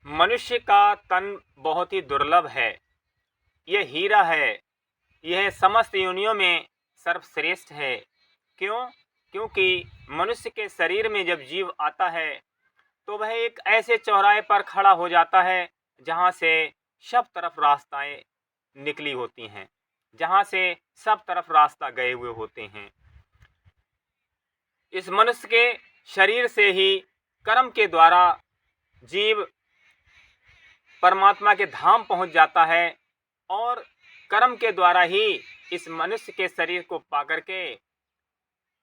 मनुष्य का तन बहुत ही दुर्लभ है। यह हीरा है। यह समस्त योनियों में सर्वश्रेष्ठ है। क्यों? क्योंकि मनुष्य के शरीर में जब जीव आता है तो वह एक ऐसे चौराहे पर खड़ा हो जाता है जहाँ से सब तरफ रास्ताएं निकली होती हैं, जहाँ से सब तरफ रास्ता गए हुए होते हैं। इस मनुष्य के शरीर से ही कर्म के द्वारा जीव परमात्मा के धाम पहुंच जाता है और कर्म के द्वारा ही इस मनुष्य के शरीर को पाकर के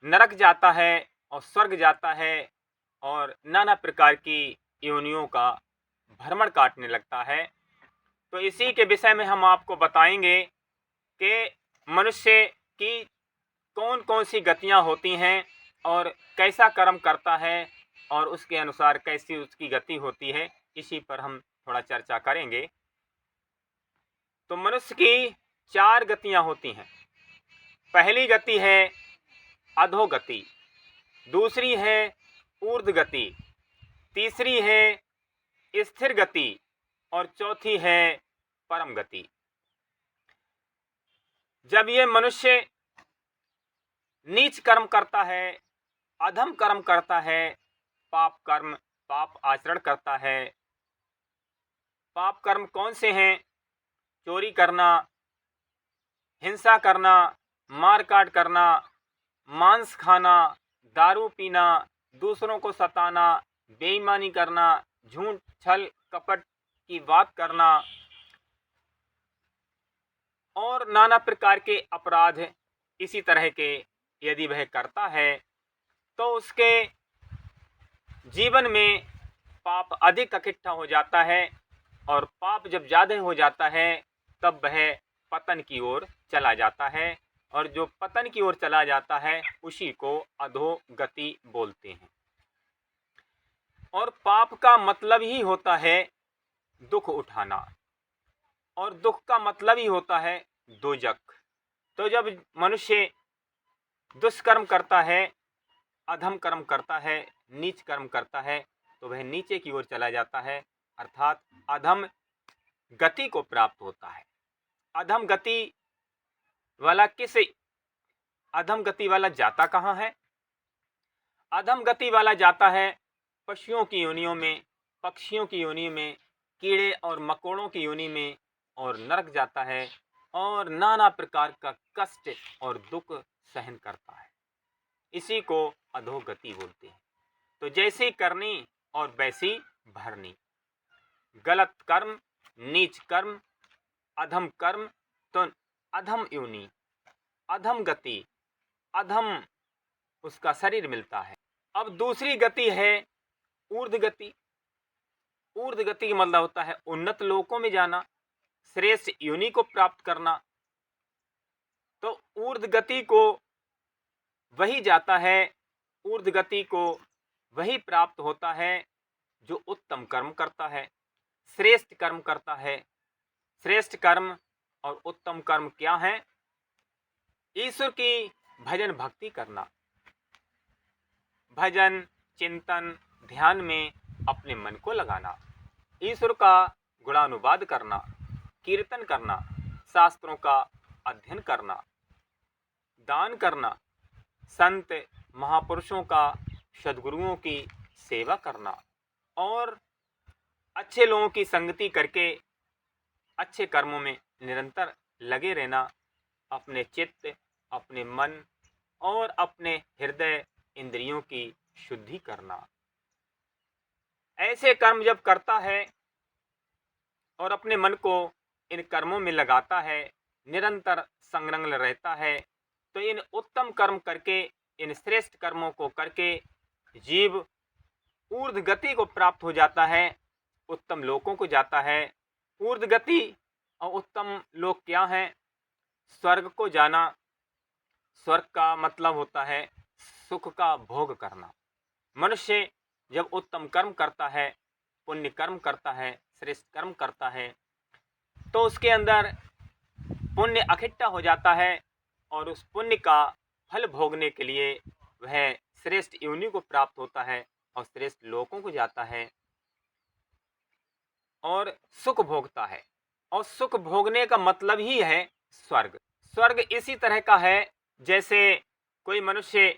नरक जाता है और स्वर्ग जाता है और नाना प्रकार की योनियों का भ्रमण काटने लगता है। तो इसी के विषय में हम आपको बताएंगे कि मनुष्य की कौन कौन सी गतियां होती हैं और कैसा कर्म करता है और उसके अनुसार कैसी उसकी गति होती है। इसी पर हम थोड़ा चर्चा करेंगे। तो मनुष्य की 4 गतियां होती हैं। पहली गति है अधोगति, दूसरी है ऊर्ध्व गति, तीसरी है स्थिर गति और चौथी है परम गति। जब ये मनुष्य नीच कर्म करता है, अधम कर्म करता है, पाप आचरण करता है। पाप कर्म कौन से हैं? चोरी करना, हिंसा करना, मार काट करना, मांस खाना, दारू पीना, दूसरों को सताना, बेईमानी करना, झूठ छल कपट की बात करना और नाना प्रकार के अपराध इसी तरह के यदि वह करता है तो उसके जीवन में पाप अधिक इकट्ठा हो जाता है और पाप जब ज़्यादा हो जाता है तब वह पतन की ओर चला जाता है और जो पतन की ओर चला जाता है उसी को अधोगति बोलते हैं। और पाप का मतलब ही होता है दुख उठाना और दुख का मतलब ही होता है दोजख। तो जब मनुष्य दुष्कर्म करता है, अधम कर्म करता है, नीच कर्म करता है तो वह नीचे की ओर चला जाता है, अर्थात अधम गति को प्राप्त होता है। अधम गति वाला जाता कहाँ है? अधम गति वाला जाता है पशुओं की योनियों में, पक्षियों की योनि में, कीड़े और मकोड़ों की योनि में और नरक जाता है और नाना प्रकार का कष्ट और दुख सहन करता है। इसी को अधोगति बोलते हैं। तो जैसी करनी और वैसी भरनी। गलत कर्म, नीच कर्म, अधम कर्म तो अधम योनि, अधम गति, अधम उसका शरीर मिलता है। अब दूसरी गति है ऊर्ध्व गति। ऊर्ध्व गति का मतलब होता है उन्नत लोकों में जाना, श्रेष्ठ योनि को प्राप्त करना। तो ऊर्ध्व गति को वही जाता है, ऊर्ध्व गति को वही प्राप्त होता है जो उत्तम कर्म करता है, श्रेष्ठ कर्म करता है। श्रेष्ठ कर्म और उत्तम कर्म क्या है? ईश्वर की भजन भक्ति करना, भजन चिंतन ध्यान में अपने मन को लगाना, ईश्वर का गुणानुवाद करना, कीर्तन करना, शास्त्रों का अध्ययन करना, दान करना, संत महापुरुषों का, सद्गुरुओं की सेवा करना और अच्छे लोगों की संगति करके अच्छे कर्मों में निरंतर लगे रहना, अपने चित्त, अपने मन और अपने हृदय इंद्रियों की शुद्धि करना। ऐसे कर्म जब करता है और अपने मन को इन कर्मों में लगाता है, निरंतर संलग्न रहता है, तो इन उत्तम कर्म करके, इन श्रेष्ठ कर्मों को करके जीव ऊर्ध्व गति को प्राप्त हो जाता है, उत्तम लोकों को जाता है। ऊर्ध्व गति और उत्तम लोक क्या है? स्वर्ग को जाना। स्वर्ग का मतलब होता है सुख का भोग करना। मनुष्य जब उत्तम कर्म करता है, पुण्य कर्म करता है, श्रेष्ठ कर्म करता है तो उसके अंदर पुण्य इकट्ठा हो जाता है और उस पुण्य का फल भोगने के लिए वह श्रेष्ठ योनि को प्राप्त होता है और श्रेष्ठ लोकों को जाता है। और सुख भोगता है। और सुख भोगने का मतलब ही है स्वर्ग। स्वर्ग इसी तरह का है जैसे कोई मनुष्य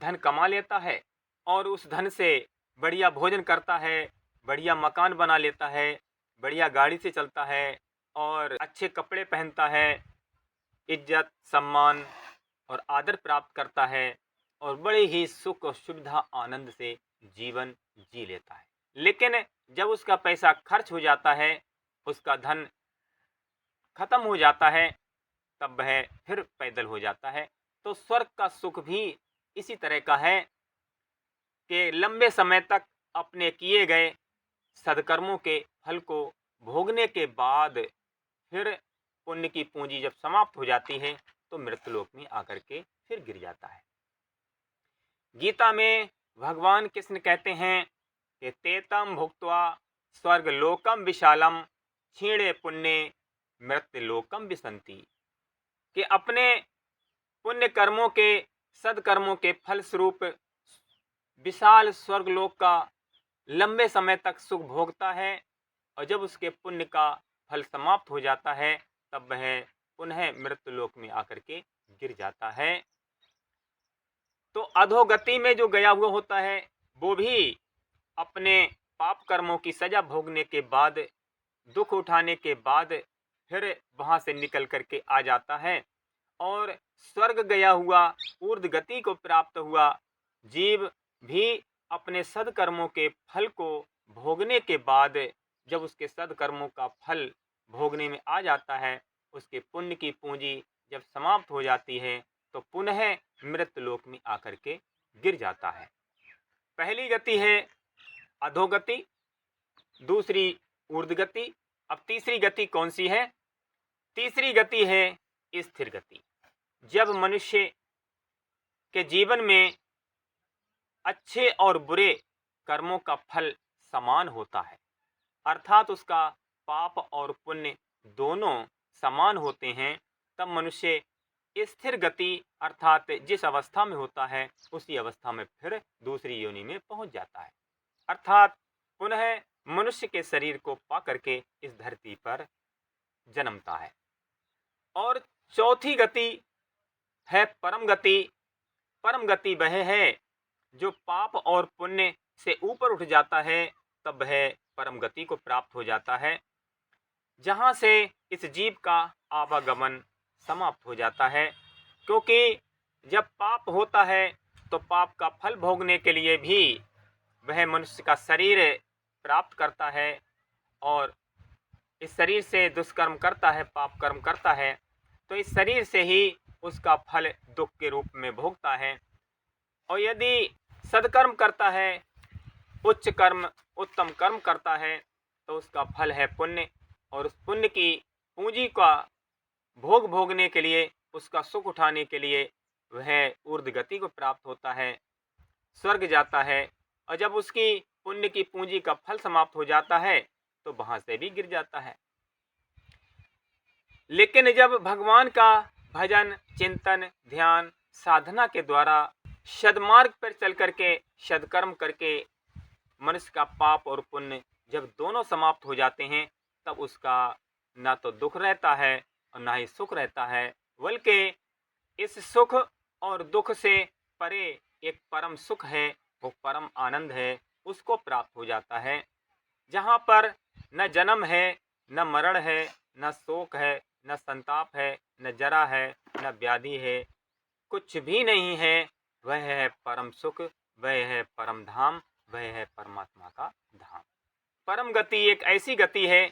धन कमा लेता है और उस धन से बढ़िया भोजन करता है, बढ़िया मकान बना लेता है, बढ़िया गाड़ी से चलता है और अच्छे कपड़े पहनता है, इज्जत, सम्मान और आदर प्राप्त करता है और बड़े ही सुख और सुविधा आनंद से जीवन जी लेता है। लेकिन जब उसका पैसा खर्च हो जाता है, उसका धन खत्म हो जाता है, तब वह फिर पैदल हो जाता है। तो स्वर्ग का सुख भी इसी तरह का है कि लंबे समय तक अपने किए गए सद्कर्मों के फल को भोगने के बाद फिर पुण्य की पूंजी जब समाप्त हो जाती है तो मृत्युलोक में आकर के फिर गिर जाता है। गीता में भगवान कृष्ण कहते हैं कि तेतम भुक्त्वा स्वर्गलोकम विशालम क्षीणे पुण्य मृत्युलोकम विसंति, कि अपने पुण्य कर्मों के सद्कर्मों के फलस्वरूप विशाल स्वर्गलोक का लंबे समय तक सुख भोगता है और जब उसके पुण्य का फल समाप्त हो जाता है तब वह पुनः मृत्युलोक में आकर के गिर जाता है। तो अधोगति में जो गया हुआ होता है वो भी अपने पाप कर्मों की सजा भोगने के बाद, दुख उठाने के बाद फिर वहाँ से निकल करके आ जाता है। और स्वर्ग गया हुआ, ऊर्ध्व गति को प्राप्त हुआ जीव भी अपने सद्कर्मों के फल को भोगने के बाद जब उसके सद्कर्मों का फल भोगने में आ जाता है, उसके पुण्य की पूंजी जब समाप्त हो जाती है तो पुनः मृत्युलोक में आकर के गिर जाता है। पहली गति है अधोगति, दूसरी ऊर्ध्व गति। अब तीसरी गति कौन सी है? तीसरी गति है स्थिर गति। जब मनुष्य के जीवन में अच्छे और बुरे कर्मों का फल समान होता है, अर्थात उसका पाप और पुण्य दोनों समान होते हैं, तब मनुष्य स्थिर गति अर्थात जिस अवस्था में होता है उसी अवस्था में फिर दूसरी योनि में पहुंच जाता है, अर्थात पुनः मनुष्य के शरीर को पा करके इस धरती पर जन्मता है। और चौथी गति है परम गति। परम गति वह है जो पाप और पुण्य से ऊपर उठ जाता है, तब वह परम गति को प्राप्त हो जाता है, जहाँ से इस जीव का आवागमन समाप्त हो जाता है। क्योंकि जब पाप होता है तो पाप का फल भोगने के लिए भी वह मनुष्य का शरीर प्राप्त करता है और इस शरीर से दुष्कर्म करता है, पाप कर्म करता है, तो इस शरीर से ही उसका फल दुख के रूप में भोगता है। और यदि सद्कर्म करता है, उच्च कर्म, उत्तम कर्म करता है, तो उसका फल है पुण्य, और उस पुण्य की पूंजी का भोग भोगने के लिए, उसका सुख उठाने के लिए वह ऊर्ध्व गति को प्राप्त होता है, स्वर्ग जाता है। और जब उसकी पुण्य की पूंजी का फल समाप्त हो जाता है तो वहां से भी गिर जाता है। लेकिन जब भगवान का भजन, चिंतन, ध्यान, साधना के द्वारा सद्मार्ग पर चल करके सद्कर्म करके मनुष्य का पाप और पुण्य जब दोनों समाप्त हो जाते हैं, तब उसका ना तो दुख रहता है और ना ही सुख रहता है, बल्कि इस सुख और दुख से परे एक परम सुख है, वो परम आनंद है, उसको प्राप्त हो जाता है, जहाँ पर न जन्म है, न मरण है, न शोक है, न संताप है, न जरा है, न व्याधि है, कुछ भी नहीं है। वह है परम सुख, वह है परम धाम, वह है परमात्मा का धाम। परम गति एक ऐसी गति है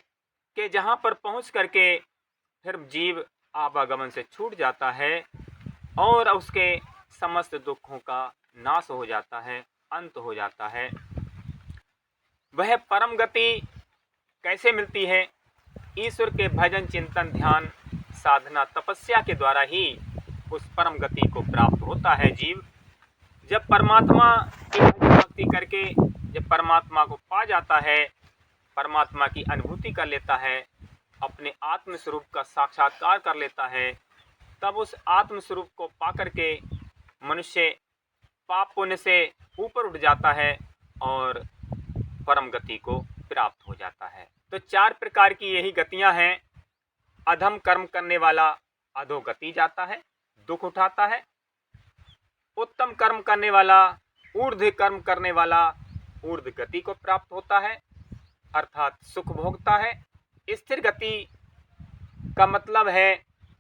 कि जहाँ पर पहुँच करके फिर जीव आवागमन से छूट जाता है और उसके समस्त दुखों का नाश हो जाता है, अंत हो जाता है। वह परम गति कैसे मिलती है? ईश्वर के भजन, चिंतन, ध्यान, साधना, तपस्या के द्वारा ही उस परम गति को प्राप्त होता है जीव। जब परमात्मा की भक्ति करके जब परमात्मा को पा जाता है, परमात्मा की अनुभूति कर लेता है, अपने आत्म स्वरूप का साक्षात्कार कर लेता है, तब उस आत्म स्वरूप को पा करके मनुष्य पाप पुण्य से ऊपर उठ जाता है और परम गति को प्राप्त हो जाता है। तो 4 प्रकार की यही गतियां हैं। अधम कर्म करने वाला अधोगति जाता है, दुख उठाता है। उत्तम कर्म करने वाला, ऊर्ध्व कर्म करने वाला ऊर्ध्व गति को प्राप्त होता है, अर्थात सुख भोगता है। स्थिर गति का मतलब है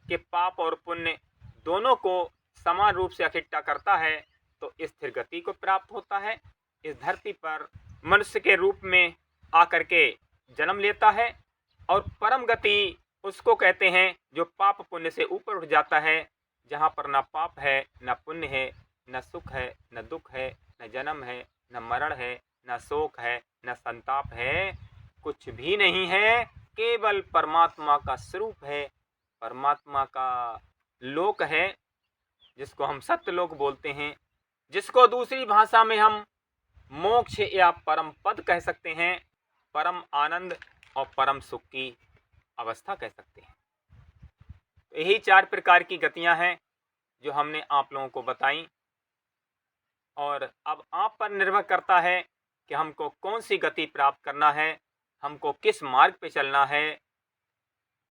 कि पाप और पुण्य दोनों को समान रूप से इकट्ठा करता है, तो स्थिर गति को प्राप्त होता है। इस धरती पर मनुष्य के रूप में आकर के जन्म लेता है। और परम गति उसको कहते हैं जो पाप पुण्य से ऊपर उठ जाता है, जहाँ पर न पाप है, न पुण्य है, न सुख है, न दुख है, न जन्म है, न मरण है, न शोक है, न संताप है, कुछ भी नहीं है, केवल परमात्मा का स्वरूप है, परमात्मा का लोक है, जिसको हम सत्यलोक बोलते हैं, जिसको दूसरी भाषा में हम मोक्ष या परम पद कह सकते हैं, परम आनंद और परम सुख की अवस्था कह सकते हैं। तो यही 4 प्रकार की गतियां हैं जो हमने आप लोगों को बताई। और अब आप पर निर्भर करता है कि हमको कौन सी गति प्राप्त करना है, हमको किस मार्ग पे चलना है,